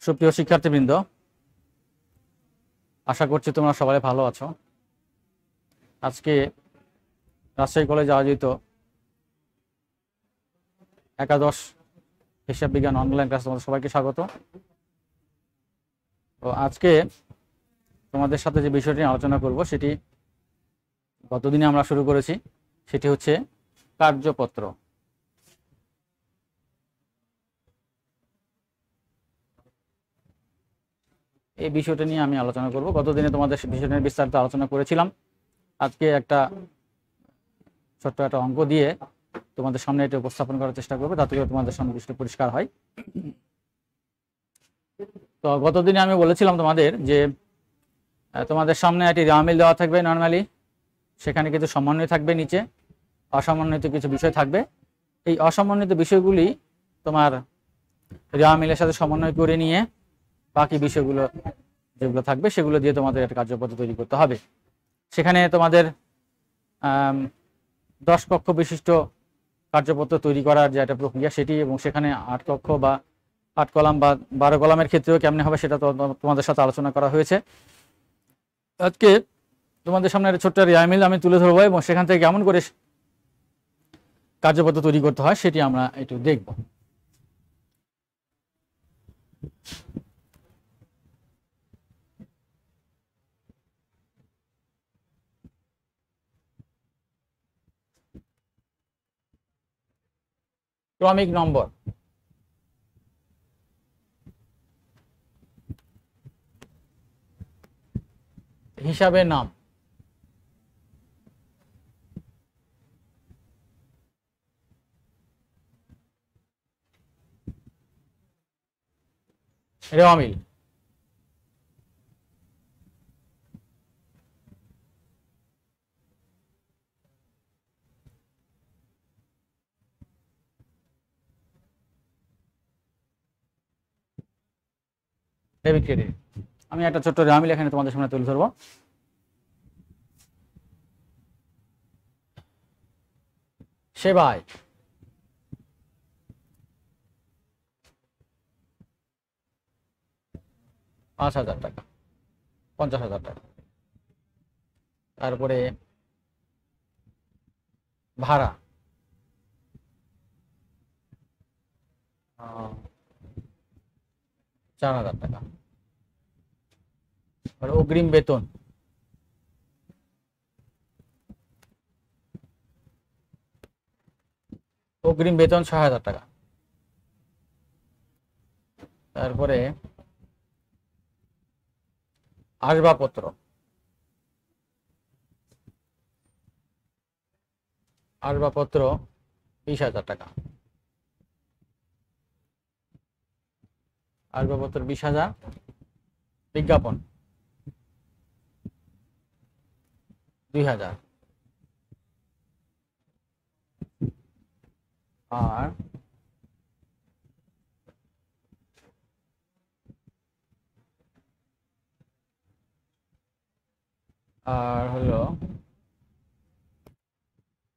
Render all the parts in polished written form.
সুপ্রিয় শিক্ষার্থীবৃন্দ, আশা করছি তোমরা সবাই ভালো আছো। আজকে রাজশাহী কলেজে আয়োজিত একাদশ হিসাব বিজ্ঞান অনলাইন ক্লাস তোমাদের সবাইকে স্বাগত। তো আজকে তোমাদের সাথে যে বিষয়টি নিয়ে আলোচনা করব সেটি গতদিনে আমরা শুরু করেছি, সেটি হচ্ছে কার্যপত্র। এই বিষয়টা নিয়ে আমি আলোচনা করব। গতদিনে তোমাদের বিষয়টা নিয়ে বিস্তারিত আলোচনা করেছিলাম। আজকে ছোট্ট একটা অঙ্ক দিয়ে তোমাদের সামনে এটা উপস্থাপন করার চেষ্টা করবো, যাতে করে তোমাদের সামনে বিষয়টা পরিষ্কার হয়। তো গতদিনে আমি বলেছিলাম তোমাদের যে তোমাদের সামনে একটি রামিল দেওয়া থাকবে নর্মালি, সেখানে কিছু সমন্বয় থাকবে, নিচে অসমন্বিত কিছু বিষয় থাকবে। এই অসমন্বিত বিষয়গুলি তোমার রামিলের সাথে সমন্বয় করে নিয়ে বাকি বিষয়গুলো যেগুলো থাকবে সেগুলো দিয়ে তোমাদের একটা কার্যপদ্ধতি তৈরি করতে হবে। সেখানে তোমাদের 10 কক্ষ বিশিষ্ট কার্যপত্র তৈরি করার যে একটা প্রক্রিয়া সেটি, এবং সেখানে 8 কক্ষ বা 8 কলাম বা 12 কলামের ক্ষেত্রেও কেমনে হবে সেটা তোমাদের সাথে আলোচনা করা হয়েছে। আজকে তোমাদের সামনে একটা ছোট্ট রিহার্সাল আমি তুলে ধরবো, এবং সেখান থেকে কেমন করে কার্যপত্র তৈরি করতে হয় সেটি আমরা একটু দেখব। ক্রমিক নম্বর। হিসাবের নাম। রেওয়ামিল। Debit credit. আমি একটা ছোট্ট রেওয়ামিল এখানে তোমাদের সামনে তুলে ধরবো। সেবায়। 5,000 টাকা, 50,000 টাকা। তারপরে ভাড়া 4,000 টাকা। আর অগ্রিম বেতন অগ্রিম বেতন 6,000 টাকা। তারপরে আসবাবপত্র, আসবাবপত্র 20,000 টাকা। আসবাবপত্র 20,000। বিজ্ঞাপন 2,000। আর আর হলো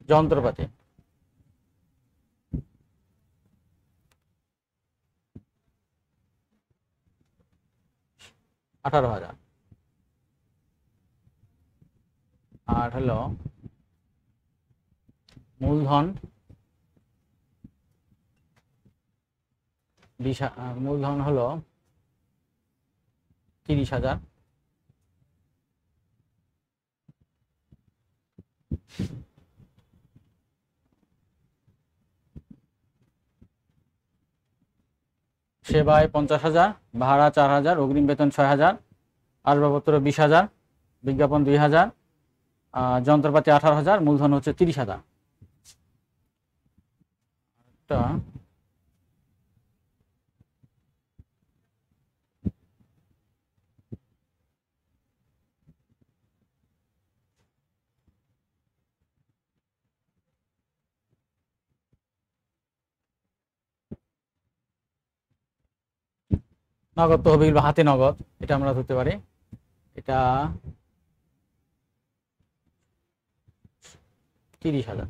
যন্ত্রপাতি 18,000। আর হলো মূলধন মূলধন হলো 30,000। সেবায় 50,000, ভাড়া 4,000, অগ্রিম বেতন 6,000, আসবাবপত্র 20,000, বিজ্ঞাপন 2,000, যন্ত্রপাতি 18,000, মূলধন হচ্ছে 30,000। নগদ তহবিল বা হাতে নগদ, এটা আমরা ধরতে পারি। এটা 30,000।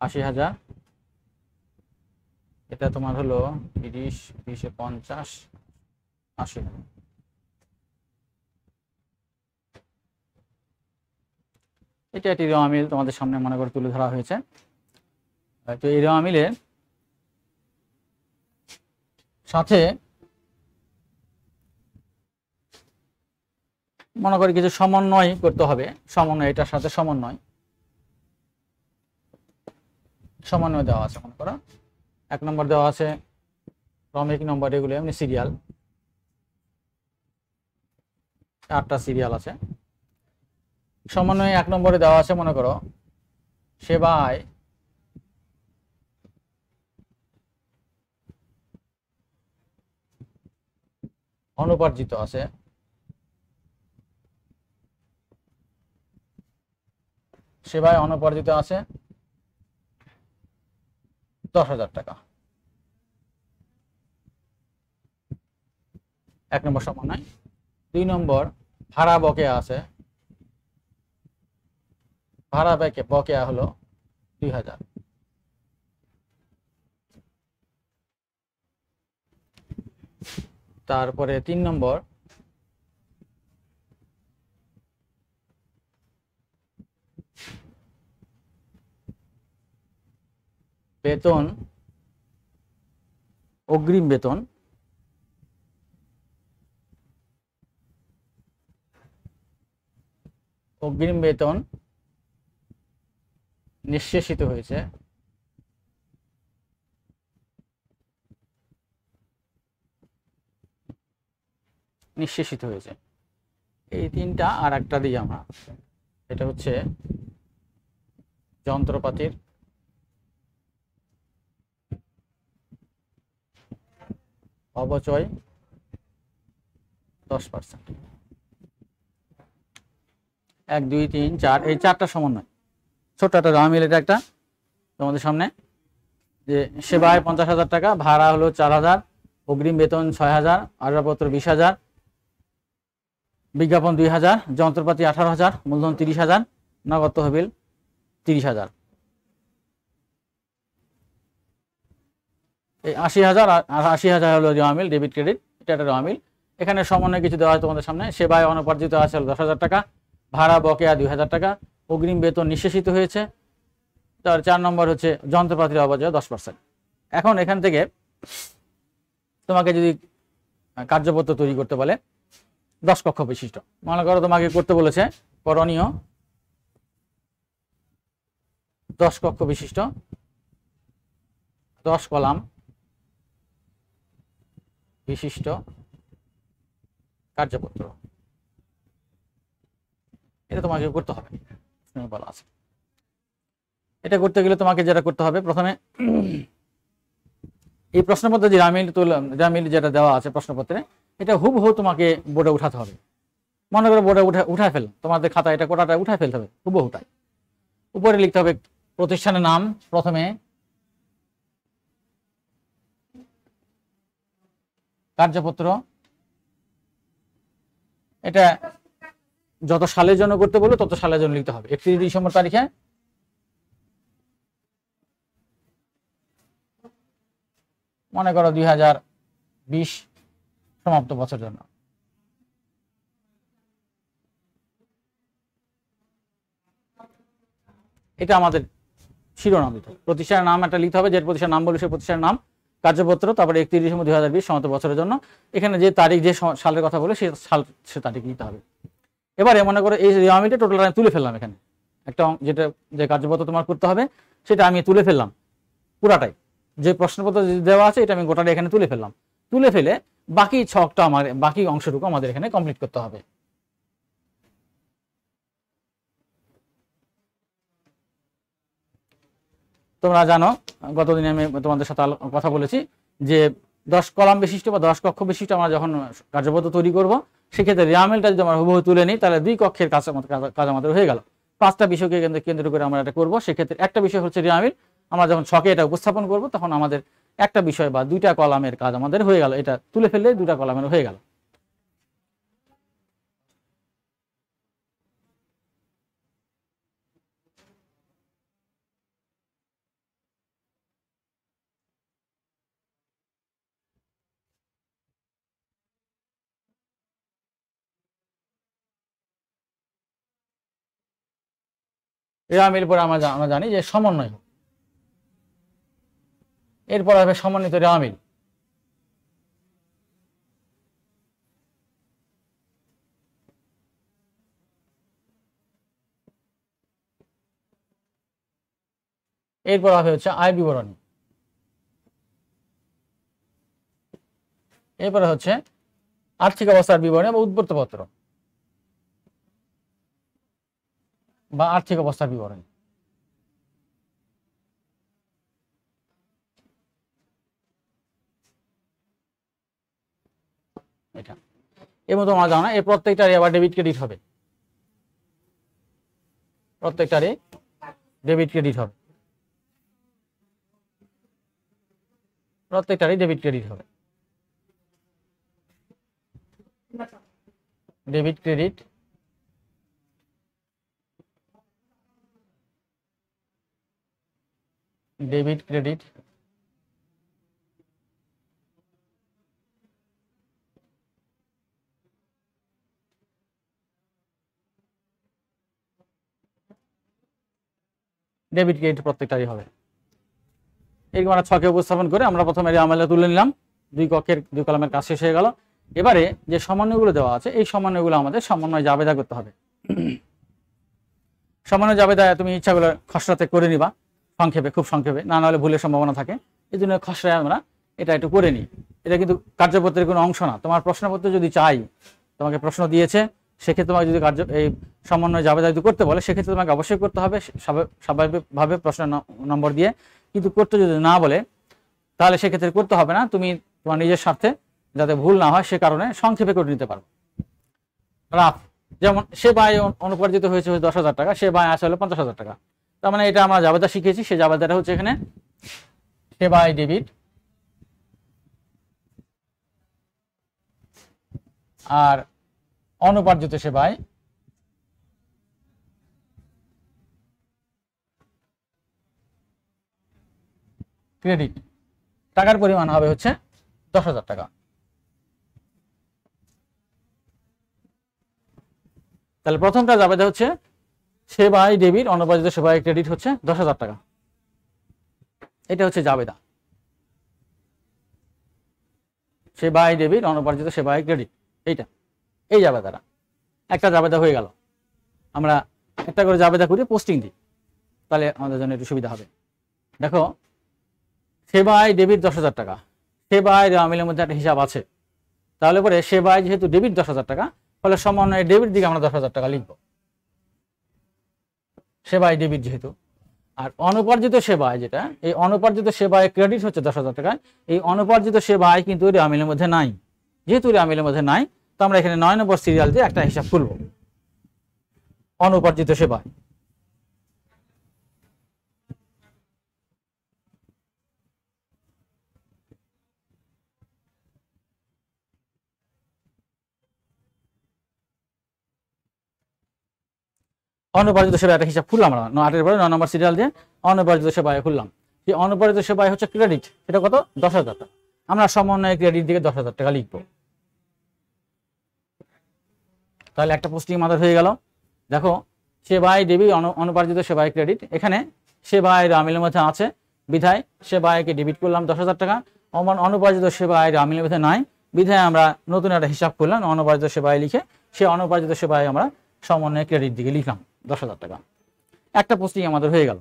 80,000, এটা তোমার হলো 30, 20 50, 80। এটা একটি রেওয়া মিল তোমাদের সামনে মনে করে তুলে ধরা হয়েছে। তো এই রেওয়া মিলের সাথে মনে করি কিছু সমন্বয় করতে হবে। সমন্বয়, এটার সাথে সমন্বয় দেওয়া আছে। মনে করো 1 নম্বর দেওয়া আছে ক্রমিক নম্বর, এগুলো এমনি সিরিয়াল, 8টা সিরিয়াল আছে। সমন্বয়ে 1 নম্বরে দেওয়া আছে মনে করো সেবায় অনুপার্জিত আছে সেবায় অনুপার্জিত আছে 10,000 টাকা। 1 নম্বর সমন্বয়। 2 নম্বর ভাড়া বকেয়া আছে, ভাড়া বকেয়া হলো 2,000। তারপরে 3 নম্বর বেতন, অগ্রিম বেতন নিঃশেষিত হয়েছে এই 3টা। আর একটা দিই আমরা, এটা হচ্ছে যন্ত্রপাতির অবচয় 10%। 1 2 3 4, এই 4টা সমন্বয়। ছোট্ট একটা রেওয়া মিল এটা একটা তোমাদের সামনে, যে সেবায় 50,000 টাকা, ভাড়া হলো 4,000, অগ্রিম বেতন 6,000, আসবাবপত্র 20,000, বিজ্ঞাপন 2,000, যন্ত্রপাতি 18,000, মূলধন 30,000, নগদ তহবিল 30,000। এই 80,000 আর 80,000 হলো রেওয়া মিল, ডেবিট ক্রেডিট, এটা একটা রেওয়া মিল। এখানে সমন্বয় কিছু দেওয়া হয় তোমাদের সামনে। সেবায় অনুপার্জিত আছে 10,000 টাকা, ভাড়া বকেয়া 2,000 টাকা, অগ্রিম বেতন নিঃশেষিত হয়েছে। তার 4 নম্বর হচ্ছে যন্ত্রপাতির অবচয় 10%। এখন এখান থেকে তোমাকে যদি কার্যপত্র তৈরি করতে বলে 10 কক্ষ বিশিষ্ট, মনে করো তোমাকে করতে বলেছে করণীয় 10 কক্ষ বিশিষ্ট 10 কলাম বিশিষ্ট কার্যপত্র, এটা তোমাকে করতে হবে বলা আছে। এটা করতে গেলে তোমাকে যেটা করতে হবে, প্রথমে এই প্রশ্নপত্রে যে রামিল যেটা দেওয়া আছে প্রশ্নপত্রে, এটা হুবহু তোমাকে বোর্ডে উঠাতে হবে। মনে করো বোর্ডে উঠায় ফেল, তোমাদের খাতা এটা কোটাটা উঠায় ফেলতে হবে হুবহুটাই। উপরে লিখতে হবে প্রতিষ্ঠানের নাম, প্রথমে কার্যপত্র, এটা যত সালের জন্য করতে বলবো তত সালের জন্য লিখতে হবে। 31 ডিসেম্বর তারিখে মনে করো 2020 সমাপ্ত বছর জন্য। এটা আমাদের শিরোনাম দিতে হবে। প্রতিষ্ঠানের নাম একটা লিখতে হবে, যে প্রতিষ্ঠানের নাম বলে সেই প্রতিষ্ঠানের নাম, কার্যপত্র, তারপরে 31 ডিসেম্বর 2020 সমাপ্ত বছরের জন্য। এখানে যে তারিখ, যে সালের কথা বলে সেই সাল, সে তারিখ লিখতে হবে। এবারে মনে করো এই রেওয়া মিলটা টোটাল আমি তুলে ফেললাম। এখানে একটা যেটা যে কার্যপত্র তোমার করতে হবে সেটা আমি তুলে ফেললাম পুরাটাই, যে প্রশ্নপত্র দেওয়া আছে এটা আমি গোটাটা এখানে তুলে ফেললাম। তুলে ফেলে বাকি ছকটা আমার, বাকি অংশটুকু আমাদের এখানে কমপ্লিট করতে হবে। তোমরা জানো গতদিনে আমি তোমাদের সাথে কথা বলেছি যে 10 কলাম বিশিষ্ট বা 10 কক্ষ বিশিষ্ট আমরা যখন কার্যপত্র তৈরি করব, সেক্ষেত্রে রেওয়া মিলটা যদি আমরা হুবহু তুলে নিই তাহলে 2 কক্ষের কাজ আমাদের হয়ে গেল। 5টা বিষয়কে কেন্দ্র করে আমরা এটা করবো। সেক্ষেত্রে একটা বিষয় হচ্ছে রেওয়া মিল, আমরা যখন ছকে এটা উপস্থাপন করব তখন আমাদের একটা বিষয় বা 2টা কলামের কাজ আমাদের হয়ে গেল। এটা তুলে ফেললে 2টা কলামের হয়ে গেল। রেওয়া মিল পরে আমরা জানি যে সমন্বয়, এরপর হবে সমন্বিত রেওয়া মিল। এরপর হবে হচ্ছে আয় বিবরণী। এরপরে হচ্ছে আর্থিক অবস্থার বিবরণী বা উদ্বৃত্তপত্র বা আর্থিক অবস্থার বিবরণী। এটা এর মতো আমরা জানো, এই প্রত্যেকটারই আবার ডেবিট ক্রেডিট হবে, প্রত্যেকটারই ডেবিট ক্রেডিট হবে, প্রত্যেকটারই ডেবিট ক্রেডিট হবে, debit credit debit credit debit credit প্রত্যেকটারই হবে। এরকম আমরা ছকে উপস্থাপন করে আমরা প্রথমে রেওয়া মিলটা তুলে নিলাম, দুই কক্ষের দুই কলামের কাজ শেষ হয়ে গেল। এবারে যে সমন্বয়গুলো দেওয়া আছে এই সমন্বয়গুলো আমাদের সমন্বয় জাবেদা করতে হবে। সমন্বয় জাবেদা তুমি ইচ্ছাগুলো খসড়াতে করে নিবা সংক্ষেপে, খুব সংক্ষেপে, না হলে ভুলের সম্ভাবনা থাকে, এই জন্য খসড়ায় আমরা এটা একটু করে নিই। এটা কিন্তু কার্যপত্রের কোনো অংশ না। তোমার প্রশ্নপত্র যদি চাই, তোমাকে প্রশ্ন দিয়েছে, সেক্ষেত্রে তোমাকে যদি এই সমন্বয় জাবেদা যদি করতে বলে, সেক্ষেত্রে তোমাকে অবশ্যই করতে হবে স্বাভাবিকভাবে প্রশ্ন নম্বর দিয়ে। কিন্তু করতে যদি না বলে তাহলে সেক্ষেত্রে করতে হবে না, তুমি তোমার নিজের স্বার্থে যাতে ভুল না হয় সে কারণে সংক্ষেপে করে নিতে পারো। রাফ, যেমন সে ব্যয় অনুপার্জিত হয়েছে 10,000 টাকা, সে ব্যয় আসে হলো 50,000 টাকা। তার মানে এটা আমরা জাবেদা শিখেছি, সে জাবেদাটা হচ্ছে এখানে সে ব্যয় ডেবিট আর অনুপার্জিত সে ব্যয় ক্রেডিট। টাকার পরিমাণ হবে হচ্ছে 10,000 টাকা। তাহলে প্রথমটা জাবেদা হচ্ছে সে ব্যয় ডেবিট অনুপার্জিত সে ব্যয় ক্রেডিট হচ্ছে 10,000 টাকা। এটা হচ্ছে জাবেদা, সে ব্যয় ডেবিট অনুপার্জিত সে ব্যয় ক্রেডিট। এইটা এই জাবেদাটা একটা জাবেদা হয়ে গেল। আমরা একটা করে জাবেদা করে পোস্টিং দিই, তাহলে আমাদের জন্য একটু সুবিধা হবে। দেখো, সে ব্যয় ডেবিট 10,000 টাকা, সে ব্যয় রেওয়া মিলের মধ্যে একটা হিসাব আছে, তাহলে পরে সে ব্যয় যেহেতু ডেবিট 10,000 টাকা, ফলে সমন্বয়ে ডেবিট দিকে আমরা 10,000 টাকা লিখব, সে ব্যয় ডেবিট যেহেতু। আর অনুপার্জিত সে ব্যয় যেটা, এই অনুপার্জিত সে ব্যয় ক্রেডিট হচ্ছে 10,000 টাকা। এই অনুপার্জিত সে ব্যয় কিন্তু রেওয়া মিলের মধ্যে নাই, যেহেতু রেওয়া মিলের মধ্যে নাই, তো আমরা এখানে 9 নম্বর সিরিয়াল দিয়ে একটা হিসাব খুলব, অনুপার্জিত সে ব্যয়। অনুপার্জিত সেবা একটা হিসাব খুললাম আমরা 8-এর পরে 9 নম্বর সিরিয়াল দিয়ে অনুপার্জিত সেবায় খুললাম। এই অনুপার্জিত সেবায় হচ্ছে ক্রেডিট, এটা কত? 10,000 টাকা। আমরা সমন্বয়ে ক্রেডিট দিকে 10,000 টাকা লিখব। তাহলে একটা পোস্টিং আমাদের হয়ে গেল। দেখো, সেবায় ডেবিট অনুপার্জিত সেবায় ক্রেডিট, এখানে সেবায় রেওয়া মিলের মধ্যে আছে বিধায় সেবায়কে ডেবিট করলাম 10,000 টাকা। অনুপার্জিত সেবায় রেওয়া মিলের মধ্যে নাই বিধায় আমরা নতুন একটা হিসাব করলাম, অনুপার্জিত সেবায় লিখে সে অনুপার্জিত সেবায় আমরা সমন্বয়ে ক্রেডিট দিকে লিখলাম 10,000 টাকা। একটা পোস্টিং আমাদের হয়ে গেল।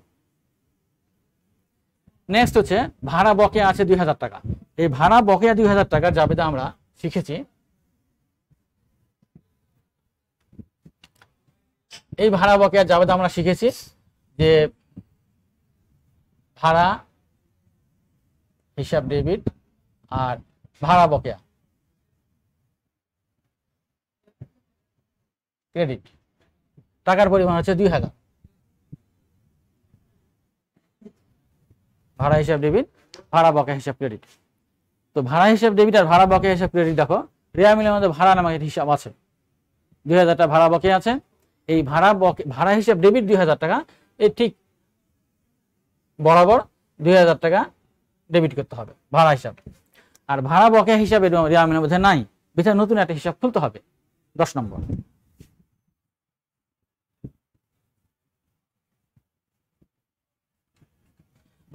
নেক্সট হচ্ছে ভাড়া বকেয়া আছে 2,000 টাকা। এই ভাড়া বকেয়া 2,000 টাকার জাবেদা আমরা শিখেছি। এই ভাড়া বকেয়ার জাবেদা আমরা শিখেছি যে ভাড়া হিসাব ডেবিট আর ভাড়া বকেয়া ক্রেডিট। টাকার পরিমাণ হচ্ছে 2,000। ভাড়া হিসাব ডেবিট, ভাড়া বকেয়া হিসাব ক্রেডিট। তো ভাড়া হিসাব ডেবিট আর ভাড়া বকেয়া হিসাব ক্রেডিট, দেখো রেওয়া মিলের মধ্যে ভাড়া নামক একটা হিসাব আছে, 2,000 টাকা ভাড়া বকেয়া আছে। এই ভাড়া হিসাব ডেবিট 2,000 টাকা, এই ঠিক বরাবর 2,000 টাকা ডেবিট করতে হবে ভাড়া হিসাব। আর ভাড়া বকেয়া হিসাবে রেওয়া মিলের মধ্যে নাই, বিধায় নতুন একটা হিসাব খুলতে হবে 10 নম্বর।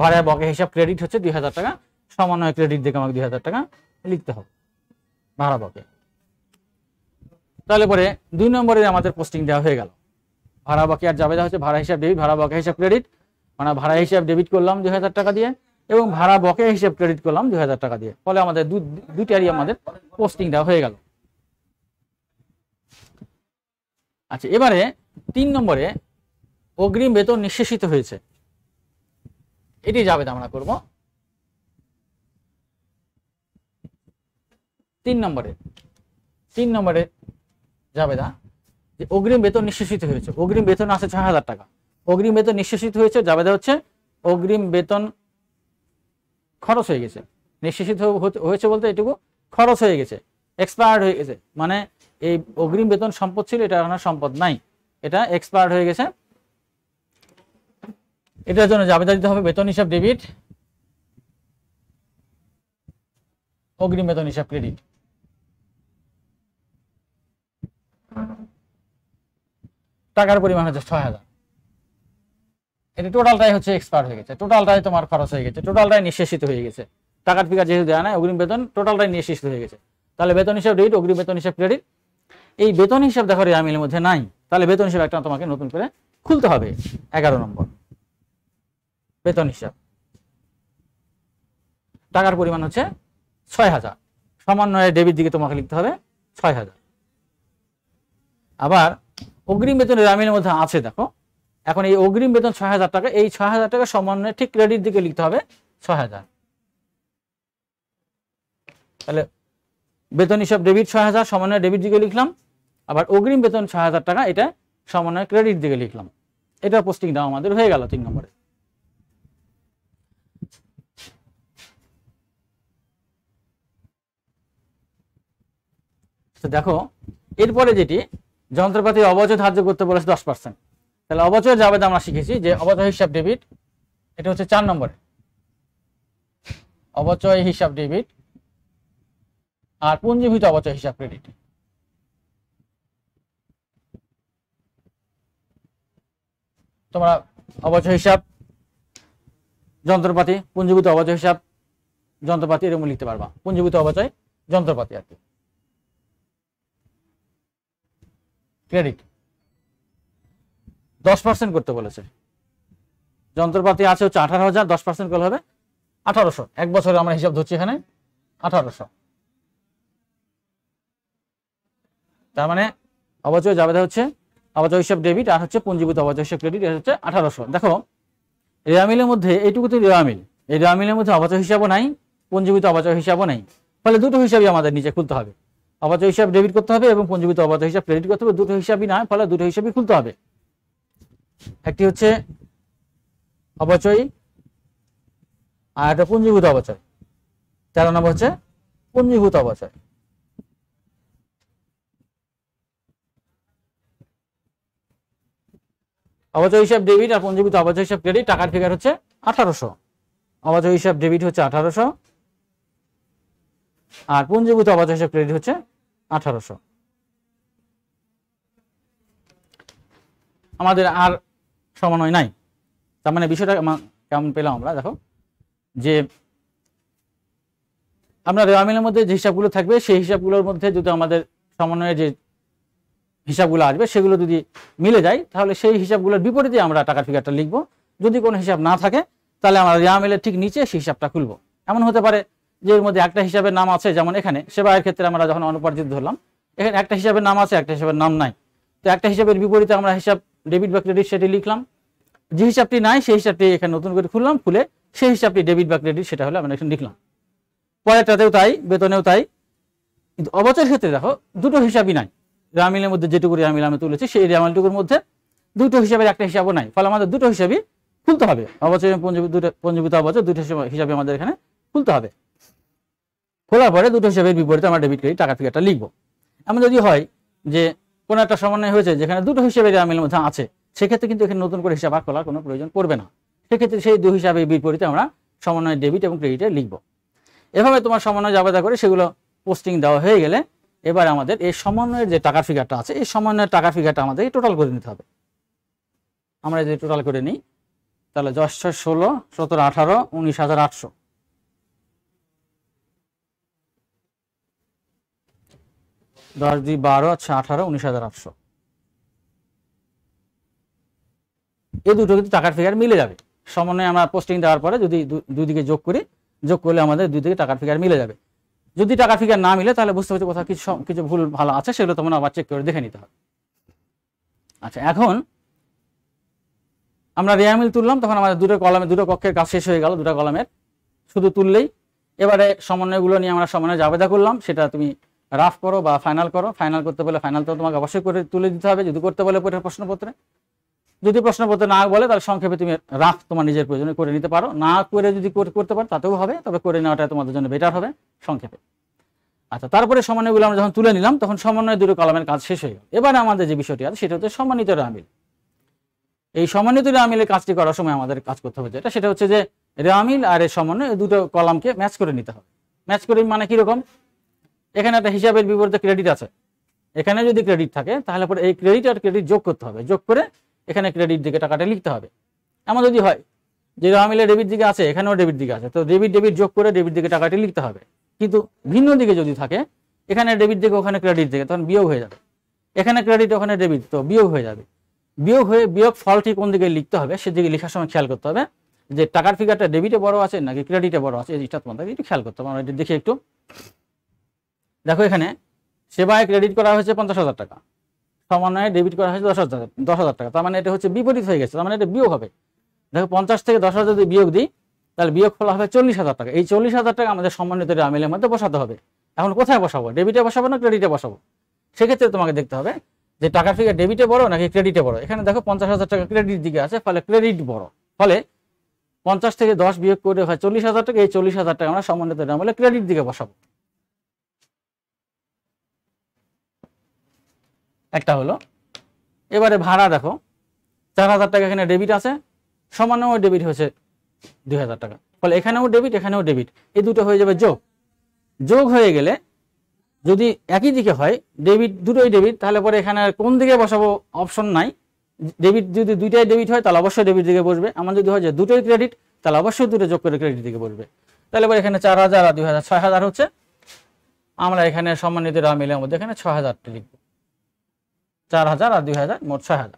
ভাড়া বকেয়া হিসাব ক্রেডিট হচ্ছে 2000 টাকা, সমন্বয় ক্রেডিট দেখে আমাকে 2000 টাকা লিখতে হবে ভাড়া বকেয়া। তাহলে পরে 2 নম্বরে আমাদের পোস্টিং দেওয়া হয়ে গেল। ভাড়া বকেয়ার জাবেদা হচ্ছে ভাড়া হিসাব ডেবিট, ভাড়া বকেয়া হিসাব ক্রেডিট, মানে ভাড়া হিসাব ডেবিট করলাম 2000 টাকা দিয়ে এবং ভাড়া বকেয়া হিসাব ক্রেডিট করলাম 2000 টাকা দিয়ে। ফলে আমাদের দুইটারই আমাদের পোস্টিং দেওয়া হয়ে গেল। আচ্ছা, এবারে 3 নম্বরে অগ্রিম বেতন নিঃশেষিত হয়েছে, এটি জাবেদা আমরা করব। 3 নম্বরে জাবেদা যে অগ্রিম বেতন নিঃশেষিত হয়েছে। অগ্রিম বেতন আছে 6000 টাকা, অগ্রিম বেতন নিঃশেষিত হয়েছে, জাবেদা হচ্ছে অগ্রিম বেতন খরচ হয়ে গেছে। নিঃশেষিত হয়েছে বলতে এটুকু খরচ হয়ে গেছে, এক্সপায়ার্ড হয়ে গেছে, মানে এই অগ্রিম বেতন সম্পদ ছিল, এটা এখন সম্পদ নাই, এটা এক্সপায়ার্ড হয়ে গেছে। এটার জন্য জাবেদা দিতে হবে বেতন হিসাব ডেবিট, অগ্রিম বেতন হিসাব ক্রেডিট। টাকার পরিমাণ হচ্ছে 6000। এটা টোটালটাই হচ্ছে এক্সপায়ার হয়ে গেছে, টোটালটাই তোমার খরচ হয়ে গেছে, টোটালটাই নিঃশেষিত হয়ে গেছে। টাকার ফিগার যেহেতু দেওয়া নাই, অগ্রিম বেতন টোটালটাই নিঃশেষিত হয়ে গেছে। তাহলে বেতন হিসাব ডেবিট, অগ্রিম বেতন হিসাব ক্রেডিট। এই বেতন হিসাব দেখো রেয়ামিলের মধ্যে নাই, তাহলে বেতন হিসাব একটা তোমাকে নতুন করে খুলতে হবে। 11 নম্বর বেতন হিসাব, টাকার পরিমাণ হচ্ছে 6000, সমন্বয়ে ডেবিট দিকে তোমাকে লিখতে হবে 6000। আবার অগ্রিম বেতন রেয়ামিলের মধ্যে আছে দেখো, এখন এই অগ্রিম বেতন 6000 টাকা, এই 6000 টাকা সমন্বয়ে ঠিক ক্রেডিট দিকে লিখতে হবে 6000। তাহলে বেতন হিসাব ডেবিট 6000, সমন্বয়ে ডেবিট দিকে লিখলাম। আবার অগ্রিম বেতন 6000 টাকা, এটা সমন্বয়ে ক্রেডিট দিকে লিখলাম। এটা পোস্টিং দাও আমাদের হয়ে গেল 3 নম্বরে। তো দেখো এরপরে যেটি যন্ত্রপাতি অবচয় ধার্য করতে বলেছে 10%। তাহলে অবচয় জাবেদা আমরা শিখেছি যে অবচয় হিসাব ডেবিট, এটা হচ্ছে 4 নম্বরে অবচয় হিসাব ডেবিট, আর পুঞ্জীভূত অবচয় হিসাব ক্রেডিট। তোমরা অবচয় হিসাব যন্ত্রপাতি, পুঞ্জীভূত অবচয় হিসাব যন্ত্রপাতি এরকম লিখতে পারবা, পুঞ্জীভূত অবচয় যন্ত্রপাতি আর কি। ক্রেডিট 10% করতে বলেছে, যন্ত্রপাতি আছে হচ্ছে 18,000, 10% করলে হবে 1800। 1 বছরে আমরা হিসাব ধরছি এখানে 1800। তার মানে অবচয় জাবেদা হচ্ছে অবচয় হিসাব ডেবিট আর হচ্ছে পুঞ্জীভূত অবচয় হিসাব ক্রেডিট, এটা হচ্ছে 1800। দেখো রেয়ামিলের মধ্যে এইটুকু তো রেয়ামিল, এই রেয়ামিলের মধ্যে অবচয় হিসাবও নাই, পুঞ্জীভূত অবচয় হিসাবও নাই। ফলে দুটো হিসাবই আমাদের নিচে খুলতে হবে, অবচয় হিসাব ডেবিট করতে হবে এবং পুঞ্জীভূত অবচয় হিসাব ক্রেডিট করতে হবে। দুটো হিসাবই না, ফলে দুটো হিসাবই খুলতে হবে। একটি হচ্ছে অবচয় আর একটা পুঞ্জীভূত অবচয়। 13 নম্বর হচ্ছে পুঞ্জীভূত অবচয়। অবচয় হিসাব ডেবিট আর পুঞ্জীভূত অবচয় হিসাব ক্রেডিট, টাকার ফিগার হচ্ছে 1800। অবচয় হিসাব ডেবিট হচ্ছে 1800 আর পুঞ্জীভূত অবচয় হিসাব ক্রেডিট হচ্ছে 1800। আমাদের আর সমন্বয় নাই। তার মানে বিষয়টা কেমন পেলাম আমরা? দেখো যে আমরা রেওয়ামিলের মধ্যে যে হিসাবগুলো থাকবে সেই হিসাবগুলোর মধ্যে যদি আমাদের সমন্বয়ের যে হিসাবগুলো আসবে সেগুলো যদি মিলে যায় তাহলে সেই হিসাবগুলোর বিপরীতে আমরা টাকার ফিগারটা লিখবো। যদি কোনো হিসাব না থাকে তাহলে আমরা রেওয়ামিলের ঠিক নিচে সেই হিসাবটা খুলবো। এমন হতে পারে যে এর মধ্যে একটা হিসাবের নাম আছে, যেমন এখানে সেবায়ের ক্ষেত্রে আমরা যখন অনুপার্জিত ধরলাম, এখানে একটা হিসাবের নাম আছে, একটা হিসাবের নাম নাই। তো একটা হিসাবের বিপরীতে আমরা হিসাব ডেবিট বা ক্রেডিট সেটি লিখলাম, যে হিসাবটি নাই সেই হিসাবটি এখানে নতুন করে খুললাম, খুলে সেই হিসাবটি ডেবিট বা ক্রেডিট সেটা হলে আমরা এখানে লিখলাম। পরেরটাতেও তাই, বেতনেও তাই। কিন্তু অবচয়ের ক্ষেত্রে দেখো দুটো হিসাবই নাই। রেওয়ামিলের মধ্যে যেটুকু রেওয়ামিল আমি তুলেছি সেই রেওয়ামিলটুকুর মধ্যে দুটো হিসাবের একটা হিসাবও নাই, ফলে আমাদের দুটো হিসাবই খুলতে হবে। অবচয় এবং পুঞ্জীভূত অবচয় দুটো হিসাবে আমাদের এখানে খুলতে হবে। খোলার পরে দুটো হিসাবের বিপরীতে আমরা ডেবিট ক্রেডিট টাকা ফিগারটা লিখবো। এমন যদি হয় যে কোনো একটা সমন্বয় হয়েছে যেখানে দুটো হিসাবের রেওয়ামিলের মধ্যে আছে, সেক্ষেত্রে কিন্তু এখানে নতুন করে হিসাব আর খোলার কোনো প্রয়োজন পড়বে না। সেক্ষেত্রে সেই দুই হিসাবের বিপরীতে আমরা সমন্বয় ডেবিট এবং ক্রেডিটে লিখবো। এভাবে তোমার সমন্বয় জাবেদা করে সেগুলো পোস্টিং দেওয়া হয়ে গেলে এবার আমাদের এই সমন্বয়ের যে টাকার ফিগারটা আছে, এই সমন্বয়ের টাকার ফিগারটা আমাদের টোটাল করে নিতে হবে। আমরা যদি টোটাল করে নিই তাহলে 10 6 16 17 18 19,800, 10 2 12, আচ্ছা 18 19,800। এই দুটো কিন্তু টাকার ফিগার মিলে যাবে। সমন্বয়ে আমরা পোস্টিং দেওয়ার পরে যদি দুই দিকে যোগ করি, যোগ করলে আমাদের দুই দিকে টাকার ফিগার মিলে যাবে। যদি টাকার ফিগার না মিলে তাহলে বুঝতে পারছি কোথাও কিছু ভুল ভালো আছে, সেগুলো তোমরা আবার চেক করে দেখে নিতে হবে। আচ্ছা, এখন আমরা রেয়ামিল তুললাম, তখন আমাদের দুটো কক্ষের কাজ শেষ হয়ে গেল, দুটো কলামের শুধু তুললেই। এবারে সমন্বয়গুলো নিয়ে আমরা সমন্বয় জাবেদা করলাম, সেটা তুমি রাফ করো বা ফাইনাল করো। ফাইনাল করতে বলে ফাইনাল তো তোমাকে অবশ্যই করে তুলে দিতে হবে, যদি করতে বলে প্রশ্নপত্রে। যদি প্রশ্নপত্রে না বলে তাহলে সংক্ষেপে তুমি রাফ তোমার নিজের প্রয়োজনে করে নিতে পারো, না করে যদি করতে পারো তাতেও হবে, তবে করে নেওয়াটা তোমাদের জন্য বেটার হবে সংক্ষেপে। আচ্ছা, তারপরে সমন্বয়গুলো আমরা যখন তুলে নিলাম তখন সমন্বয় দুটো কলামের কাজ শেষ হয়ে গেল। এবারে আমাদের যে বিষয়টি আছে সেটা হচ্ছে সমন্বিত রেয়ামিল। এই সমন্বিত রেয়ামিলের কাজটি করার সময় আমাদের কাজ করতে হবে সেটা হচ্ছে যে রেয়ামিল আর এর সমন্বয় এই দুটো কলামকে ম্যাচ করে নিতে হবে। ম্যাচ করে মানে কিরকম, এখানে একটা হিসাবের বিপরীতে ক্রেডিট আছে, এখানে যদি ক্রেডিট থাকে তাহলে পরে এই ক্রেডিট আর ক্রেডিট যোগ করতে হবে, যোগ করে এখানে ক্রেডিট দিকে টাকাটা লিখতে হবে। এমন যদি হয় যে রেয়ামিলের ডেবিট দিকে আছে, এখানেও ডেবিট দিকে আছে, তো ডেবিট যোগ করে ডেবিট দিকে টাকাটি লিখতে হবে। কিন্তু ভিন্ন দিকে যদি থাকে, এখানে ডেবিট দিকে ওখানে ক্রেডিট দিকে, তখন বিয়োগ হয়ে যাবে। এখানে ক্রেডিট ওখানে ডেবিট, তো বিয়োগ হয়ে যাবে। বিয়োগ ফলটি কোন দিকে লিখতে হবে সেদিকে লেখার সময় খেয়াল করতে হবে যে টাকার ফিগারটা ডেবিটে বড় আছে নাকি ক্রেডিটে বড় আছে, এই জিনিসটা তোমাদের একটু খেয়াল করতে হবে। আমরা এটা দেখি একটু। দেখো, এখানে সেবায় ক্রেডিট করা হয়েছে 50,000 টাকা, সমন্বয়ে ডেবিট করা হয়েছে 10,000 টাকা, তার মানে এটা হচ্ছে বিপরীত হয়ে গেছে, তার মানে এটা বিয়োগ হবে। দেখো, 50 থেকে 10,000 যদি বিয়োগ দিই তাহলে বিয়োগ ফল হবে 40,000 টাকা। এই 40,000 টাকা আমাদের সমন্বিত রেয়ামিলের মধ্যে বসাতে হবে। এখন কোথায় বসাবো, ডেবিটে বসাবো না ক্রেডিটে বসাবো? সেক্ষেত্রে তোমাকে দেখতে হবে যে টাকার ফিগার ডেবিটে বড় নাকি ক্রেডিটে বড়। এখানে দেখো 50,000 টাকা ক্রেডিট দিকে আছে, ফলে ক্রেডিট বড়, ফলে 50 থেকে 10 বিয়োগ করে হয় 40,000 টাকা। এই 40,000 টাকা আমরা সমন্বিত রেয়ামিলে ক্রেডিট দিকে বসাবো। একটা হলো। এবারে ভাড়া দেখো, 4,000 টাকা এখানে ডেবিট আছে, সমন্বয় ডেবিট হয়েছে 2,000 টাকা, ফলে এখানেও ডেবিট এখানেও ডেবিট, এই দুটো হয়ে যাবে যোগ হয়ে গেলে যদি একই দিকে হয় ডেবিট, দুটোই ডেবিট, তাহলে পরে এখানে আর কোন দিকে বসাবো অপশন নাই। ডেবিট যদি দুইটাই ডেবিট হয় তাহলে অবশ্যই ডেবিট দিকে বসবে, আমার যদি হয় যে দুটোই ক্রেডিট তাহলে অবশ্যই দুটো যোগ করে ক্রেডিট দিকে বসবে। তাহলে পরে এখানে 4,000 আর 2,000 6,000 হচ্ছে। আমরা এখানে সমন্বিত রেয়ামিলের মধ্যে এখানে 6,000টি লিখব, 4,000 আর 2,000 মোট 6,000।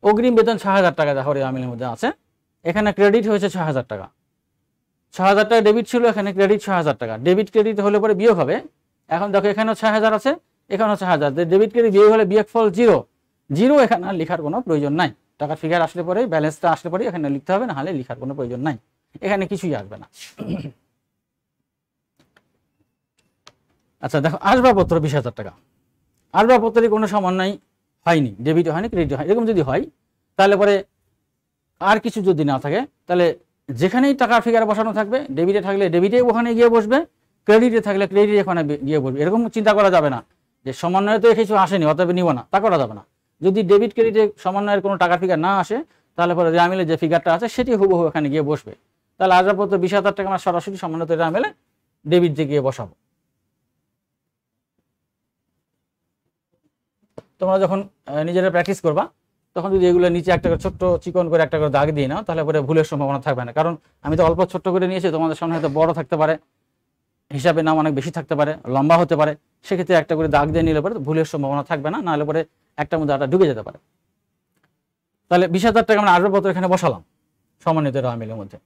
অগ্রিম বেতন 6,000 টাকা দেখো রেয়ামিলের মধ্যে আছে, এখানে ক্রেডিট হয়েছে 6,000 টাকা। 6,000 টাকা ডেবিট ছিল, এখানে ক্রেডিট 6,000 টাকা। ডেবিট ক্রেডিট হলে পরে বিয়োগ হবে। এখন দেখো এখানেও 6,000 আছে, এখানেও 6,000, ডেবিট ক্রেডিট বিয়োগ হলে বিয়োগ ফল 0। এখানে আর লেখার কোনো প্রয়োজন নাই। টাকার ফিগার আসলে পরে, ব্যালেন্সটা আসলে পরে এখানে লিখতে হবে, না হলে লেখার কোনো প্রয়োজন নাই, এখানে কিছুই আসবে না। আচ্ছা দেখো, আসবাবপত্র 20,000 টাকা। আসবাবপত্রের কোনো সমন্বয় হয়নি, ডেবিট হয়নি ক্রেডিট হয়। এরকম যদি হয় তাহলে পরে আর কিছু যদি না থাকে তাহলে যেখানেই টাকার ফিগার বসানো থাকবে, ডেবিটে থাকলে ডেবিটে ওখানে গিয়ে বসবে, ক্রেডিটে থাকলে ক্রেডিট এখানে গিয়ে বসবে। এরকম চিন্তা করা যাবে না যে সমন্বয়ে তো কিছু আসেনি অতএব নিব না, তা করা যাবে না। যদি ডেবিট ক্রেডিটে সমন্বয়ের কোনো টাকার ফিগার না আসে তাহলে পরে রেয়ামিলে যে ফিগারটা আছে সেটি হুবহু এখানে গিয়ে বসবে। তাহলে আসবাবপত্র 20,000 টাকা আমরা সরাসরি সমন্বিত রেয়ামিলে ডেবিট দিয়ে গিয়ে বসাবো। তোমরা যখন নিজেরা প্র্যাকটিস করবা তখন যদি এগুলো নিচে একটা করে ছোট্ট চিকন করে একটা করে দাগ দিয়ে নাও তাহলে পরে ভুলের সম্ভাবনা থাকবে না। কারণ আমি তো অল্প ছোট্ট করে নিয়েছি, তোমাদের সামনে হয়তো বড় থাকতে পারে, হিসাবে নাম অনেক বেশি থাকতে পারে, লম্বা হতে পারে, সেক্ষেত্রে একটা করে দাগ দিয়ে নিলে পরে ভুলের সম্ভাবনা থাকবে না, নাহলে পরে একটার মধ্যে আটা ঢুকে যেতে পারে। তাহলে 20,000 টাকা আমরা আসবাবপত্র এখানে বসালাম সমন্বিত রেয়ামিলের মধ্যে।